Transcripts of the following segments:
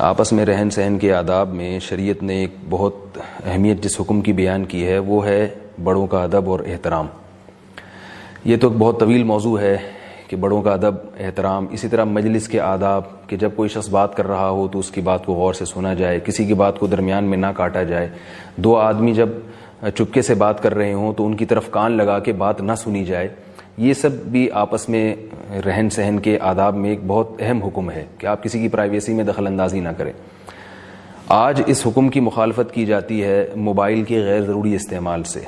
آپس میں رہن سہن کے آداب میں شریعت نے ایک بہت اہمیت جس حکم کی بیان کی ہے وہ ہے بڑوں کا ادب اور احترام۔ یہ تو ایک بہت طویل موضوع ہے کہ بڑوں کا ادب، احترام، اسی طرح مجلس کے آداب کہ جب کوئی شخص بات کر رہا ہو تو اس کی بات کو غور سے سنا جائے، کسی کی بات کو درمیان میں نہ کاٹا جائے، دو آدمی جب چپکے سے بات کر رہے ہوں تو ان کی طرف کان لگا کے بات نہ سنی جائے۔ یہ سب بھی آپس میں رہن سہن کے آداب میں ایک بہت اہم حکم ہے کہ آپ کسی کی پرائیویسی میں دخل اندازی نہ کریں۔ آج اس حکم کی مخالفت کی جاتی ہے موبائل کے غیر ضروری استعمال سے۔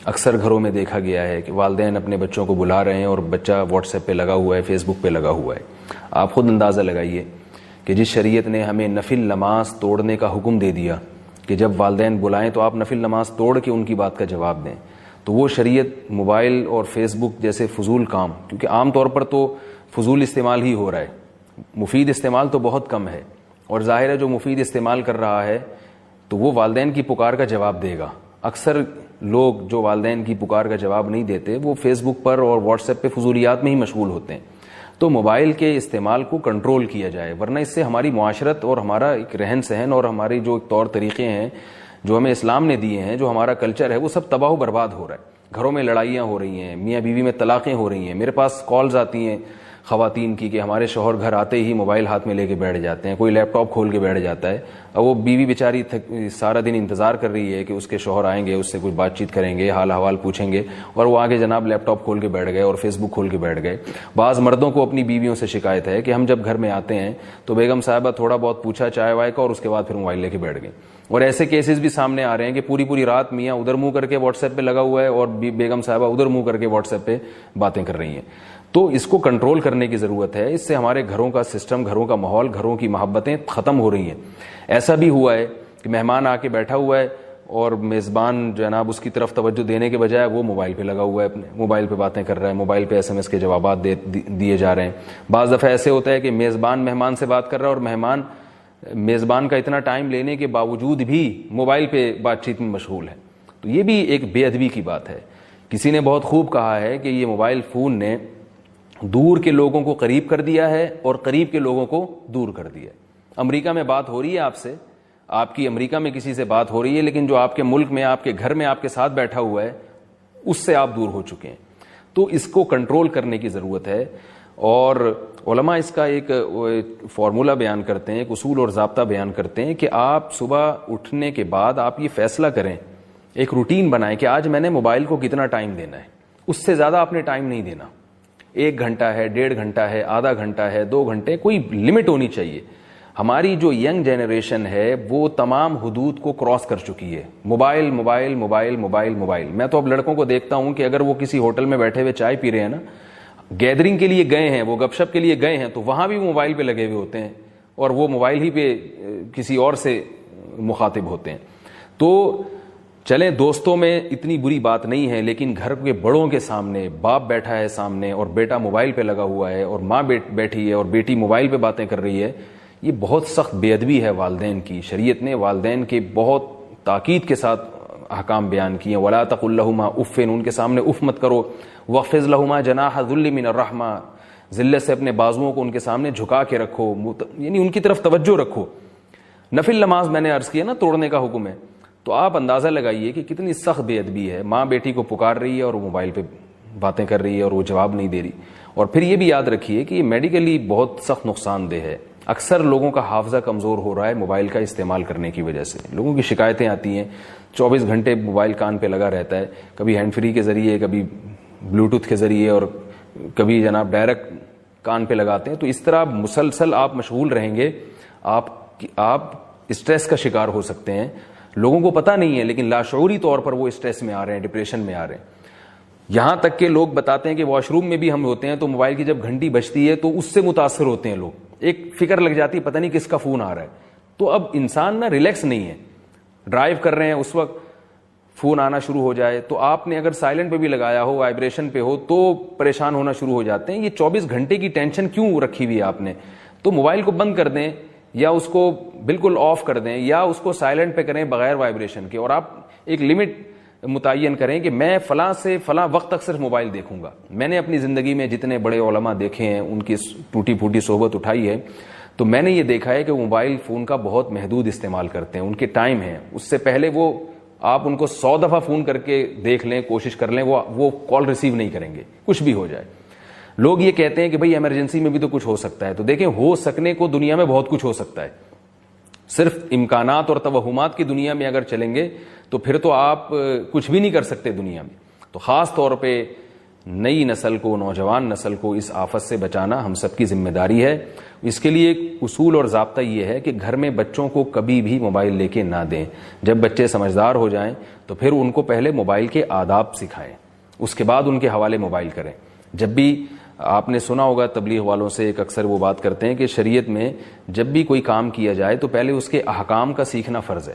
اکثر گھروں میں دیکھا گیا ہے کہ والدین اپنے بچوں کو بلا رہے ہیں اور بچہ واٹس ایپ پہ لگا ہوا ہے، فیس بک پہ لگا ہوا ہے۔ آپ خود اندازہ لگائیے کہ جس شریعت نے ہمیں نفل نماز توڑنے کا حکم دے دیا کہ جب والدین بلائیں تو آپ نفل نماز توڑ کے ان کی بات کا جواب دیں، تو وہ شریعت موبائل اور فیس بک جیسے فضول کام، کیونکہ عام طور پر تو فضول استعمال ہی ہو رہا ہے، مفید استعمال تو بہت کم ہے، اور ظاہر ہے جو مفید استعمال کر رہا ہے تو وہ والدین کی پکار کا جواب دے گا۔ اکثر لوگ جو والدین کی پکار کا جواب نہیں دیتے وہ فیس بک پر اور واٹس ایپ پہ فضولیات میں ہی مشغول ہوتے ہیں۔ تو موبائل کے استعمال کو کنٹرول کیا جائے، ورنہ اس سے ہماری معاشرت اور ہمارا ایک رہن سہن اور ہماری جو طور طریقے ہیں جو ہمیں اسلام نے دیے ہیں، جو ہمارا کلچر ہے، وہ سب تباہ و برباد ہو رہا ہے۔ گھروں میں لڑائیاں ہو رہی ہیں، میاں بیوی میں طلاقیں ہو رہی ہیں۔ میرے پاس کالز آتی ہیں خواتین کی کہ ہمارے شوہر گھر آتے ہی موبائل ہاتھ میں لے کے بیٹھ جاتے ہیں، کوئی لیپ ٹاپ کھول کے بیٹھ جاتا ہے، اور وہ بیوی بیچاری سارا دن انتظار کر رہی ہے کہ اس کے شوہر آئیں گے، اس سے کچھ بات چیت کریں گے، حال احوال پوچھیں گے، اور وہ آگے جناب لیپ ٹاپ کھول کے بیٹھ گئے اور فیس بک کھول کے بیٹھ گئے۔ بعض مردوں کو اپنی بیویوں سے شکایت ہے کہ ہم جب گھر میں آتے ہیں تو بیگم صاحبہ تھوڑا بہت پوچھا چائے وائے کا اور اس کے بعد پھر موبائل لے کے بیٹھ گئے۔ اور ایسے کیسز بھی سامنے آ رہے ہیں کہ پوری رات میاں ادھر منہ کر کے واٹس ایپ پہ لگا ہوا ہے اور بیگم صاحبہ ادھر منہ کر کے واٹس ایپ پہ باتیں کر رہی ہیں۔ تو اس کو کنٹرول کرنے کی ضرورت ہے، اس سے ہمارے گھروں کا سسٹم، گھروں کا ماحول، گھروں کی محبتیں ختم ہو رہی ہیں۔ ایسا بھی ہوا ہے کہ مہمان آ کے بیٹھا ہوا ہے اور میزبان جناب اس کی طرف توجہ دینے کے بجائے وہ موبائل پہ لگا ہوا ہے، اپنے موبائل پہ باتیں کر رہا ہے، موبائل پہ SMS کے جوابات دیے جا رہے ہیں۔ بعض دفعہ ایسے ہوتا ہے کہ میزبان مہمان سے بات کر رہا ہے اور مہمان میزبان کا اتنا ٹائم لینے کے باوجود بھی موبائل پہ بات چیت میں مشغول ہے۔ تو یہ بھی ایک بے ادبی کی بات ہے۔ کسی نے بہت خوب کہا ہے کہ یہ موبائل فون نے دور کے لوگوں کو قریب کر دیا ہے اور قریب کے لوگوں کو دور کر دیا ہے۔ امریکہ میں بات ہو رہی ہے آپ سے، آپ کی امریکہ میں کسی سے بات ہو رہی ہے، لیکن جو آپ کے ملک میں آپ کے گھر میں آپ کے ساتھ بیٹھا ہوا ہے اس سے آپ دور ہو چکے ہیں۔ تو اس کو کنٹرول کرنے کی ضرورت ہے، اور علماء اس کا ایک فارمولہ بیان کرتے ہیں، ایک اصول اور ضابطہ بیان کرتے ہیں کہ آپ صبح اٹھنے کے بعد آپ یہ فیصلہ کریں، ایک روٹین بنائیں کہ آج میں نے موبائل کو کتنا ٹائم دینا ہے، اس سے زیادہ آپ نے ٹائم نہیں دینا۔ 1 گھنٹہ ہے، 1.5 گھنٹہ ہے، آدھا گھنٹہ ہے، 2 گھنٹے، کوئی لمٹ ہونی چاہیے۔ ہماری جو ینگ جنریشن ہے وہ تمام حدود کو کراس کر چکی ہے۔ Mobile mobile mobile mobile mobile. میں تو اب لڑکوں کو دیکھتا ہوں کہ اگر وہ کسی ہوٹل میں بیٹھے ہوئے چائے پی رہے ہیں نا، گیدرنگ کے لیے گئے ہیں، وہ گپ شپ کے لیے گئے ہیں، تو وہاں بھی موبائل پہ لگے ہوئے ہوتے ہیں اور وہ موبائل ہی پہ کسی اور سے مخاطب ہوتے ہیں۔ تو چلیں دوستوں میں اتنی بری بات نہیں ہے، لیکن گھر کے بڑوں کے سامنے باپ بیٹھا ہے سامنے اور بیٹا موبائل پہ لگا ہوا ہے اور ماں بیٹھی ہے اور بیٹی موبائل پہ باتیں کر رہی ہے، یہ بہت سخت بے ادبی ہے والدین کی۔ شریعت نے والدین کے بہت تاکید کے ساتھ احکام بیان کیے ہیں۔ وَلَا تَقُل لَهُمَا اُفٍّ، ان کے سامنے اف مت کرو۔ وَاخْفِضْ لَهُمَا جَنَاحَ الذُّلِّ مِنَ الرَّحْمَةِ، ذلت سے اپنے بازوؤں کو ان کے سامنے جھکا کے رکھو، یعنی ان کی طرف توجہ رکھو۔ نفل نماز میں نے عرض کیا نا توڑنے کا حکم ہے، تو آپ اندازہ لگائیے کہ کتنی سخت بے ادبی ہے۔ ماں بیٹی کو پکار رہی ہے اور وہ موبائل پہ باتیں کر رہی ہے اور وہ جواب نہیں دے رہی۔ اور پھر یہ بھی یاد رکھیے کہ یہ میڈیکلی بہت سخت نقصان دہ ہے۔ اکثر لوگوں کا حافظہ کمزور ہو رہا ہے موبائل کا استعمال کرنے کی وجہ سے۔ لوگوں کی شکایتیں آتی ہیں، 24 گھنٹے موبائل کان پہ لگا رہتا ہے، کبھی ہینڈ فری کے ذریعے، کبھی بلوٹوتھ کے ذریعے، اور کبھی جناب ڈائریکٹ کان پہ لگاتے ہیں۔ تو اس طرح مسلسل آپ مشغول رہیں گے، آپ اسٹریس کا شکار ہو سکتے ہیں۔ لوگوں کو پتہ نہیں ہے لیکن لاشعوری طور پر وہ اسٹریس میں آ رہے ہیں، ڈپریشن میں آ رہے ہیں۔ یہاں تک کہ لوگ بتاتے ہیں کہ واش روم میں بھی ہم ہوتے ہیں تو موبائل کی جب گھنٹی بجتی ہے تو اس سے متاثر ہوتے ہیں لوگ، ایک فکر لگ جاتی ہے پتہ نہیں کس کا فون آ رہا ہے۔ تو اب انسان نا ریلیکس نہیں ہے، ڈرائیو کر رہے ہیں اس وقت فون آنا شروع ہو جائے تو آپ نے اگر سائلنٹ پہ بھی لگایا ہو، وائبریشن پہ ہو، تو پریشان ہونا شروع ہو جاتے ہیں۔ یہ 24 گھنٹے کی ٹینشن کیوں رکھی ہوئی ہے آپ نے؟ تو موبائل کو بند کر دیں یا اس کو بالکل آف کر دیں یا اس کو سائلنٹ پہ کریں بغیر وائبریشن کے، اور آپ ایک لمٹ متعین کریں کہ میں فلاں سے فلاں وقت تک صرف موبائل دیکھوں گا۔ میں نے اپنی زندگی میں جتنے بڑے علماء دیکھے ہیں، ان کی ٹوٹی پھوٹی صحبت اٹھائی ہے، تو میں نے یہ دیکھا ہے کہ وہ موبائل فون کا بہت محدود استعمال کرتے ہیں. ان کے ٹائم ہے, اس سے پہلے وہ آپ ان کو 100 دفعہ فون کر کے دیکھ لیں, کوشش کر لیں, وہ کال ریسیو نہیں کریں گے, کچھ بھی ہو جائے. لوگ یہ کہتے ہیں کہ بھئی ایمرجنسی میں بھی تو کچھ ہو سکتا ہے. تو دیکھیں, ہو سکنے کو دنیا میں بہت کچھ ہو سکتا ہے. صرف امکانات اور توہمات کی دنیا میں اگر چلیں گے تو پھر تو آپ کچھ بھی نہیں کر سکتے دنیا میں. تو خاص طور پہ نئی نسل کو, نوجوان نسل کو اس آفت سے بچانا ہم سب کی ذمہ داری ہے. اس کے لیے ایک اصول اور ضابطہ یہ ہے کہ گھر میں بچوں کو کبھی بھی موبائل لے کے نہ دیں. جب بچے سمجھدار ہو جائیں تو پھر ان کو پہلے موبائل کے آداب سکھائیں, اس کے بعد ان کے حوالے موبائل کریں. جب بھی آپ نے سنا ہوگا تبلیغ والوں سے ایک اکثر وہ بات کرتے ہیں کہ شریعت میں جب بھی کوئی کام کیا جائے تو پہلے اس کے احکام کا سیکھنا فرض ہے.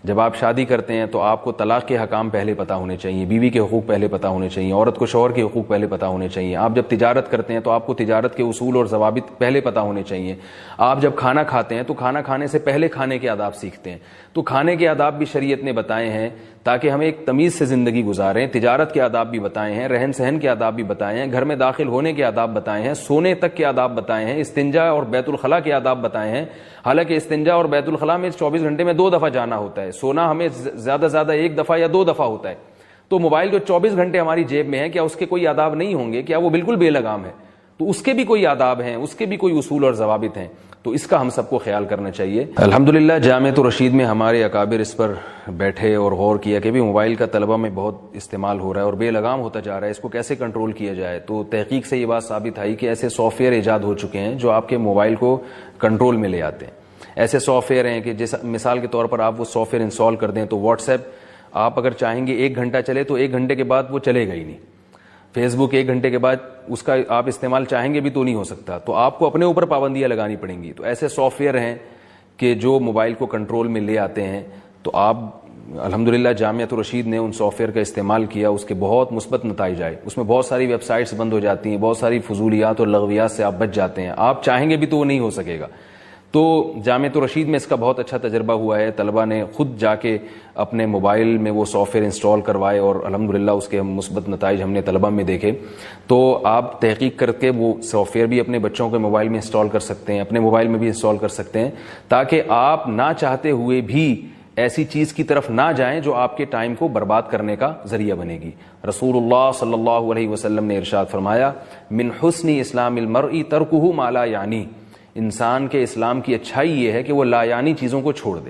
جب آپ شادی کرتے ہیں تو آپ کو طلاق کے حکام پہلے پتہ ہونے چاہیے, بیوی کے حقوق پہلے پتہ ہونے چاہیے, عورت کو شوہر کے حقوق پہلے پتہ ہونے چاہیے. آپ جب تجارت کرتے ہیں تو آپ کو تجارت کے اصول اور ضوابط پہلے پتہ ہونے چاہیے. آپ جب کھانا کھاتے ہیں تو کھانا کھانے سے پہلے کھانے کے آداب سیکھتے ہیں. تو کھانے کے آداب بھی شریعت نے بتائے ہیں تاکہ ہم ایک تمیز سے زندگی گزاریں. تجارت کے آداب بھی بتائے ہیں, رہن سہن کے آداب بھی بتائے ہیں, گھر میں داخل ہونے کے آداب بتائے ہیں, سونے تک کے آداب بتائے ہیں, استنجا اور بیت الخلاء کے آداب بتائے ہیں. حالانکہ استنجا اور بیت الخلاء میں 24 گھنٹے میں 2 دفعہ جانا ہوتا ہے, سونا ہمیں زیادہ زیادہ 1 دفعہ یا 2 دفعہ ہوتا ہے. تو موبائل جو 24 گھنٹے ہماری جیب میں ہے, کیا اس کے کوئی آداب نہیں ہوں گے؟ کیا وہ بالکل بے لگام ہے؟ تو اس کے بھی کوئی آداب ہیں, اس کے بھی کوئی اصول اور ضوابط ہیں. تو اس کا ہم سب کو خیال کرنا چاہیے. الحمدللہ جامعۃ الرشید میں ہمارے اکابر اس پر بیٹھے اور غور کیا کہ بھی موبائل کا طلبہ میں بہت استعمال ہو رہا ہے اور بے لگام ہوتا جا رہا ہے, اس کو کیسے کنٹرول کیا جائے. تو تحقیق سے یہ بات ثابت آئی کہ ایسے سافٹ ویئر ایجاد ہو چکے ہیں جو آپ کے موبائل کو کنٹرول میں لے آتے ہیں. ایسے سافٹ ویئر ہیں کہ جیسا مثال کے طور پر آپ وہ سافٹ ویئر انسٹال کر دیں تو واٹس ایپ آپ اگر چاہیں گے 1 گھنٹہ چلے تو 1 گھنٹے کے بعد وہ چلے گا ہی نہیں. فیس بک 1 گھنٹے کے بعد اس کا آپ استعمال چاہیں گے بھی تو نہیں ہو سکتا. تو آپ کو اپنے اوپر پابندیاں لگانی پڑیں گی. تو ایسے سافٹ ویئر ہیں کہ جو موبائل کو کنٹرول میں لے آتے ہیں. تو آپ الحمدللہ جامعۃ الرشید نے ان سافٹ ویئر کا استعمال کیا, اس کے بہت مثبت نتائج آئے. اس میں بہت ساری ویب سائٹس بند ہو جاتی ہیں, بہت ساری فضولیات اور لغویات سے آپ بچ جاتے ہیں. آپ چاہیں گے بھی تو وہ نہیں ہو سکے گا. تو جامعۃ الرشید میں اس کا بہت اچھا تجربہ ہوا ہے. طلبہ نے خود جا کے اپنے موبائل میں وہ سافٹ ویئر انسٹال کروائے اور الحمدللہ اس کے مثبت نتائج ہم نے طلبہ میں دیکھے. تو آپ تحقیق کر کے وہ سافٹ ویئر بھی اپنے بچوں کے موبائل میں انسٹال کر سکتے ہیں, اپنے موبائل میں بھی انسٹال کر سکتے ہیں, تاکہ آپ نہ چاہتے ہوئے بھی ایسی چیز کی طرف نہ جائیں جو آپ کے ٹائم کو برباد کرنے کا ذریعہ بنے گی. رسول اللہ صلی اللہ علیہ وسلم نے ارشاد فرمایا, من حسن اسلام المرء ترکہ ما لا یعنی, انسان کے اسلام کی اچھائی یہ ہے کہ وہ لا یعنی چیزوں کو چھوڑ دے.